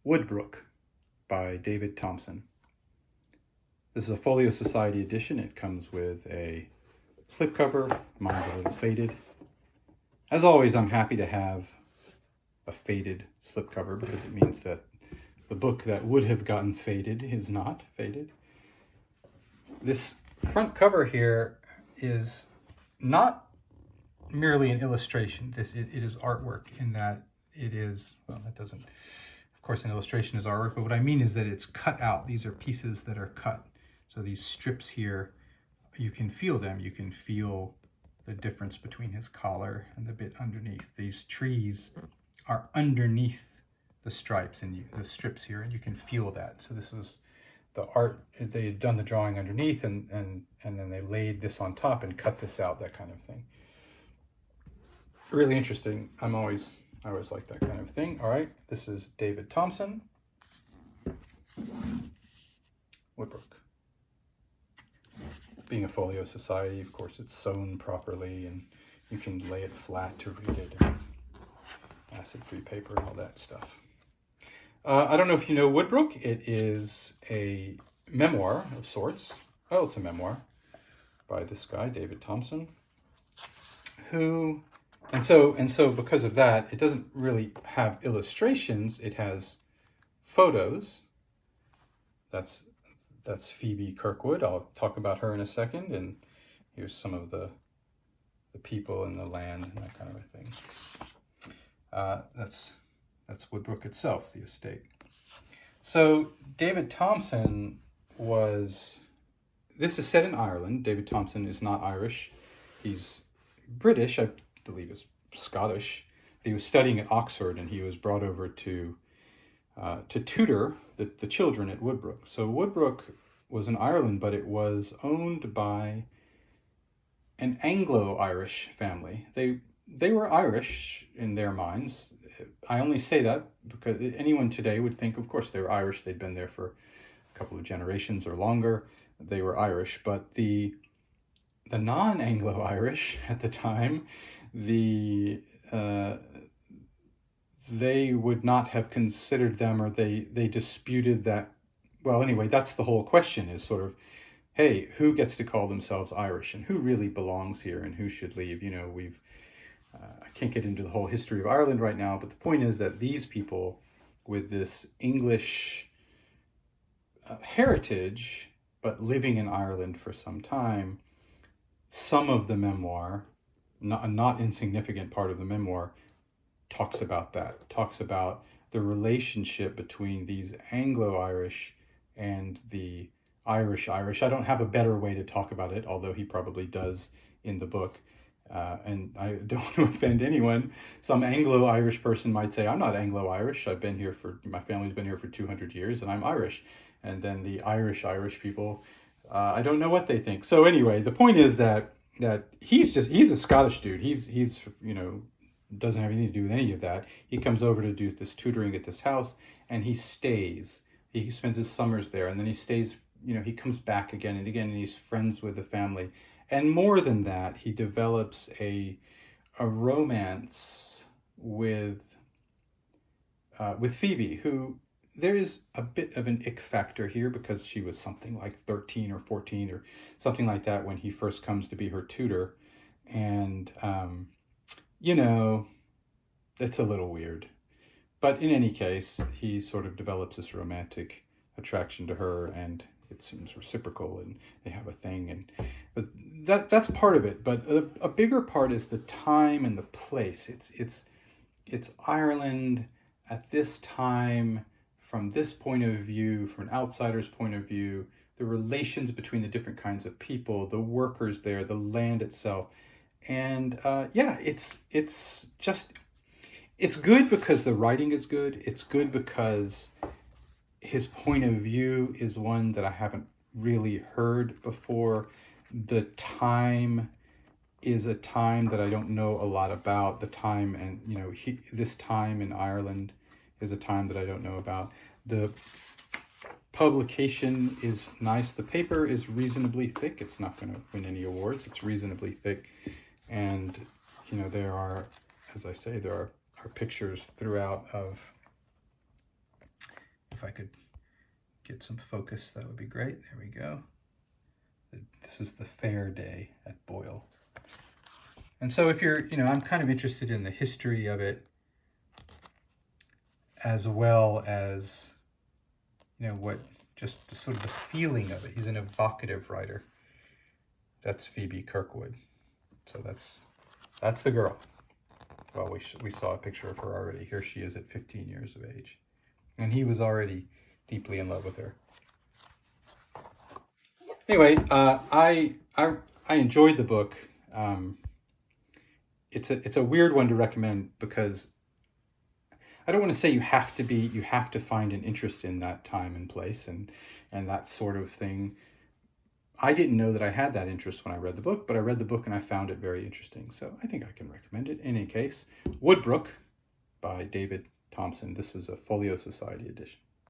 Woodbrook by David Thomson. This is a Folio Society edition. It comes with a slipcover. Mine's a little faded. As always, I'm happy to have a faded slipcover because it means that the book that would have gotten faded is not faded. This front cover here is not merely an illustration. It is artwork in that it is, well, that doesn't, of course, an illustration is artwork, but what I mean is that it's cut out. These are pieces that are cut. So these strips here, you can feel them. You can feel the difference between his collar and the bit underneath. These trees are underneath the stripes and the strips here, and you can feel that. So this was the art. They had done the drawing underneath, and then they laid this on top and cut this out, that kind of thing. Really interesting. I always like that kind of thing. All right, this is David Thomson, Woodbrook. Being a Folio Society, of course, it's sewn properly, and you can lay it flat to read it, and acid-free paper and all that stuff. I don't know if you know Woodbrook. It is a memoir of sorts. Well, it's a memoir by this guy, David Thomson, who, and so because of that, it doesn't really have illustrations. It has photos. That's Phoebe Kirkwood. I'll talk about her in a second. And here's some of the people and the land and that kind of a thing. That's Woodbrook itself, the estate. So David Thomson this is set in Ireland. David Thomson is not Irish. He's British, I believe is Scottish. He was studying at Oxford, and he was brought over to tutor the children at Woodbrook. So Woodbrook was in Ireland, but it was owned by an Anglo-Irish family. They were Irish in their minds. I only say that because anyone today would think, of course, they were Irish. They'd been there for a couple of generations or longer. They were Irish, but the non-Anglo-Irish at the time, they would not have considered them, or they disputed that. Well, anyway, that's the whole question, is sort of, hey, who gets to call themselves Irish and who really belongs here and who should leave? You know, I can't get into the whole history of Ireland right now, but the point is that these people with this English heritage, but living in Ireland for some time, some of the memoir, a not insignificant part of the memoir, talks about that, talks about the relationship between these Anglo-Irish and the Irish. I don't have a better way to talk about it, although he probably does in the book. And I don't want to offend anyone. Some Anglo-Irish person might say, I'm not Anglo-Irish. My family's been here for 200 years and I'm Irish. And then the Irish people, I don't know what they think. So anyway, the point is that he's a Scottish dude. He's doesn't have anything to do with any of that. He comes over to do this tutoring at this house, and he stays. He spends his summers there, and then he stays, he comes back again and again, and he's friends with the family. And more than that, he develops a romance with Phoebe, who there is a bit of an ick factor here because she was something like 13 or 14 or something like that when he first comes to be her tutor. And, it's a little weird. But in any case, he sort of develops this romantic attraction to her, and it seems reciprocal, and they have a thing. But that's part of it. But a bigger part is the time and the place. It's Ireland at this time, from this point of view, from an outsider's point of view, the relations between the different kinds of people, the workers there, the land itself. And it's good because the writing is good. It's good because his point of view is one that I haven't really heard before. The time is a time that I don't know a lot about. The time, and this time in Ireland is a time that I don't know about. The publication is nice. The paper is reasonably thick. It's not going to win any awards. It's reasonably thick. And, there are, as I say, there are pictures throughout of if I could get some focus, that would be great. There we go. This is the fair day at Boyle. And so if you're, I'm kind of interested in the history of it, as well as, what just the sort of the feeling of it. He's an evocative writer. That's Phoebe Kirkwood. So that's the girl. Well, we saw a picture of her already. Here she is at 15 years of age. And he was already deeply in love with her. Anyway, I enjoyed the book. It's a weird one to recommend because I don't want to say you have to find an interest in that time and place and that sort of thing. I didn't know that I had that interest when I read the book, but I read the book and I found it very interesting. So I think I can recommend it. In any case, Woodbrook by David Thomson. This is a Folio Society edition.